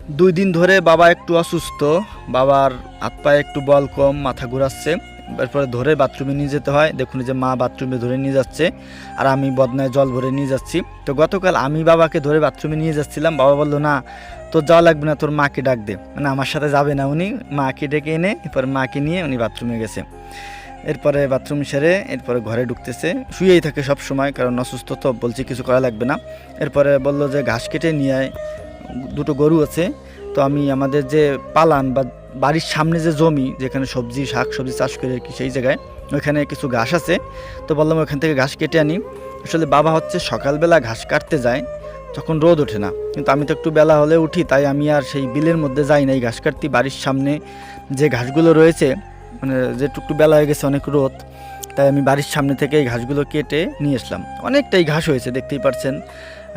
2 দিন ধরে বাবা একটু অসুস্থ, বাবার হাত পায়ে একটু বল কম, মাথা ঘুরাচ্ছে। এরপরে ধরে বাথরুমে নিয়ে যেতে হয়। দেখুন যে মা বাথরুমে ধরে নিয়ে যাচ্ছে আর আমি বদনায় জল ভরে নিয়ে যাচ্ছি। তো গতকাল আমি বাবাকে ধরে বাথরুমে নিয়ে যাচ্ছিলাম, বাবা বললো না তোর যাওয়া লাগবে না, তোর মাকে ডাক দে। মানে আমার সাথে যাবে না উনি, মাকে ডেকে এনে এরপরে মাকে নিয়ে উনি বাথরুমে গেছে। এরপরে বাথরুম সেরে এরপরে ঘরে ঢুকতেছে, শুয়েই থাকে সব সময় কারণ অসুস্থ, তো বলছি কিছু করা লাগবে না। এরপরে বললো যে ঘাস কেটে নিয়ে আয়, 2টো গরু আছে। তো আমি আমাদের যে পালান বা বাড়ির সামনে যে জমি যেখানে সবজি শাক সবজি চাষ করে আর কি, সেই জায়গায় ওইখানে কিছু ঘাস আছে। তো বললাম ওইখান থেকে ঘাস কেটে আনি। আসলে বাবা হচ্ছে সকালবেলা ঘাস কাটতে যায় তখন রোদ ওঠে না, কিন্তু আমি তো একটু বেলা হলে উঠি, তাই আমি আর সেই বিলের মধ্যে যাই নাই ঘাস কাটতে। বাড়ির সামনে যে ঘাসগুলো রয়েছে, মানে যেটুকু বেলা হয়ে গেছে অনেক রোদ, তাই আমি বাড়ির সামনে থেকে এই ঘাসগুলো কেটে নিয়ে আসলাম। অনেকটাই ঘাস হয়েছে দেখতেই পাচ্ছেন,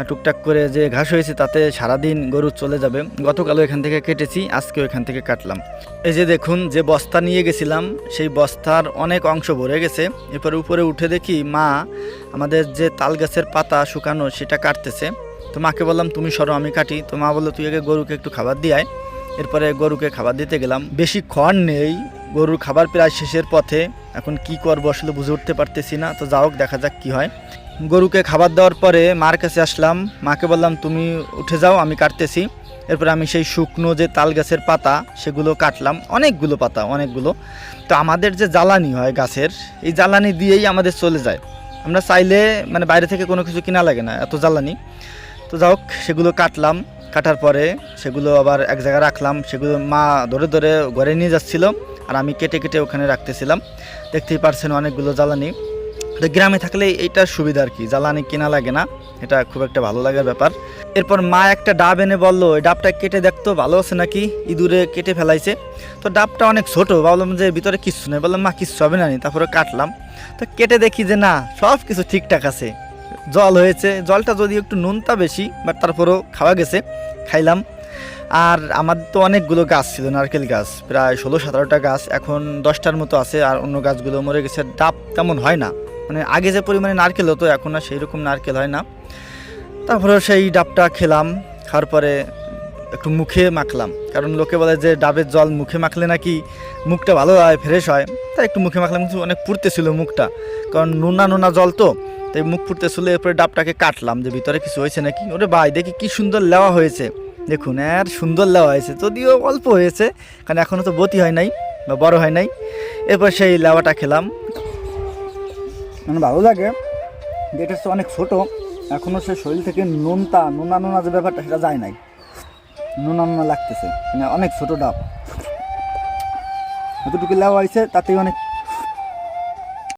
টুকটাক করে যে ঘাস হয়েছে তাতে সারাদিন গরু চলে যাবে। গতকালও এখান থেকে কেটেছি, আজকেও এখান থেকে কাটলাম। এই যে দেখুন যে বস্তা নিয়ে গেছিলাম সেই বস্তার অনেক অংশ ভরে গেছে। এরপরে উপরে উঠে দেখি মা আমাদের যে তাল গাছের পাতা শুকানো সেটা কাটতেছে। তো মাকে বললাম তুমি সরো আমি কাটি। তো মা বললো তুই আগে গরুকে একটু খাবার দিয়ে আয়। এরপরে গরুকে খাবার দিতে গেলাম, বেশি ক্ষণ নেই, গরুর খাবার প্রায় শেষের পথে। এখন কি করবো আসলে বুঝে উঠতে পারতেছি না, তো যাও দেখা যাক কি হয়। গরুকে খাবার দেওয়ার পরে মার কাছে আসলাম, মাকে বললাম তুমি উঠে যাও আমি কাটতেছি। এরপরে আমি সেই শুকনো যে তাল গাছের পাতা সেগুলো কাটলাম, অনেকগুলো পাতা অনেকগুলো। তো আমাদের যে জ্বালানি হয় গাছের, এই জ্বালানি দিয়েই আমাদের চলে যায়, আমরা চাইলে মানে বাইরে থেকে কোনো কিছু কিনা লাগে না, এত জ্বালানি। তো যাই হোক সেগুলো কাটলাম, কাটার পরে সেগুলো আবার এক জায়গায় রাখলাম। সেগুলো মা ধরে ধরে ঘরে নিয়ে যাচ্ছিল আর আমি কেটে কেটে ওখানে রাখতেছিলাম। দেখতেই পারছেন অনেকগুলো জ্বালানি। তো গ্রামে থাকলে এইটার সুবিধা আর কি, জ্বালানি কেনা লাগে না, এটা খুব একটা ভালো লাগার ব্যাপার। এরপর মা একটা ডাব এনে বললো এই ডাবটা কেটে দেখতো ভালো আছে নাকি, ইঁদুরে কেটে ফেলাইছে। তো ডাবটা অনেক ছোট, ভাবলাম যে ভিতরে কিচ্ছু নেই, বললাম মা কিচ্ছু হবে না নি। তারপরে কাটলাম, তো কেটে দেখি যে না সব কিছু ঠিকঠাক আছে, জল হয়েছে, জলটা যদি একটু নুনটা বেশি, বাট তারপরেও খাওয়া গেছে, খাইলাম। আর আমাদের তো অনেকগুলো গাছ ছিল, নারকেল গাছ প্রায় 16-17টা গাছ, এখন 10টার মতো আছে, আর অন্য গাছগুলো মরে গেছে। ডাব তেমন হয় না, মানে আগে যে পরিমাণে নারকেল হতো এখন আর সেই রকম নারকেল হয় না। তারপরে সেই ডাবটা খেলাম, খাওয়ার পরে একটু মুখে মাখলাম, কারণ লোকে বলে যে ডাবের জল মুখে মাখলে নাকি মুখটা ভালো হয়, ফ্রেশ হয়। তাই একটু মুখে মাখলাম, কিন্তু অনেক পুড়তেছিল মুখটা, কারণ নোনা নোনা জল তো, তাই মুখ পুড়তেছিল। এরপরে ডাবটাকে কাটলাম যে ভিতরে কিছু হয়েছে নাকি। ওরে ভাই দেখি কি সুন্দর লেওয়া হয়েছে, দেখুন আর সুন্দর লেওয়া হয়েছে, যদিও অল্প হয়েছে কারণ এখনও তো বতি হয় নাই বা বড় হয় নাই। এরপর সেই লেওয়াটা খেলাম, মানে ভালো লাগে। এটা হচ্ছে অনেক ছোট, এখনও সে শরীর থেকে নোনতা নোনা নোনা যে ব্যাপারটা সেটা যায় নাই, নোনা নোনা লাগতেছে, মানে অনেক ছোট ডাব, এতটুকু লেওয়া হয়েছে তাতেই অনেক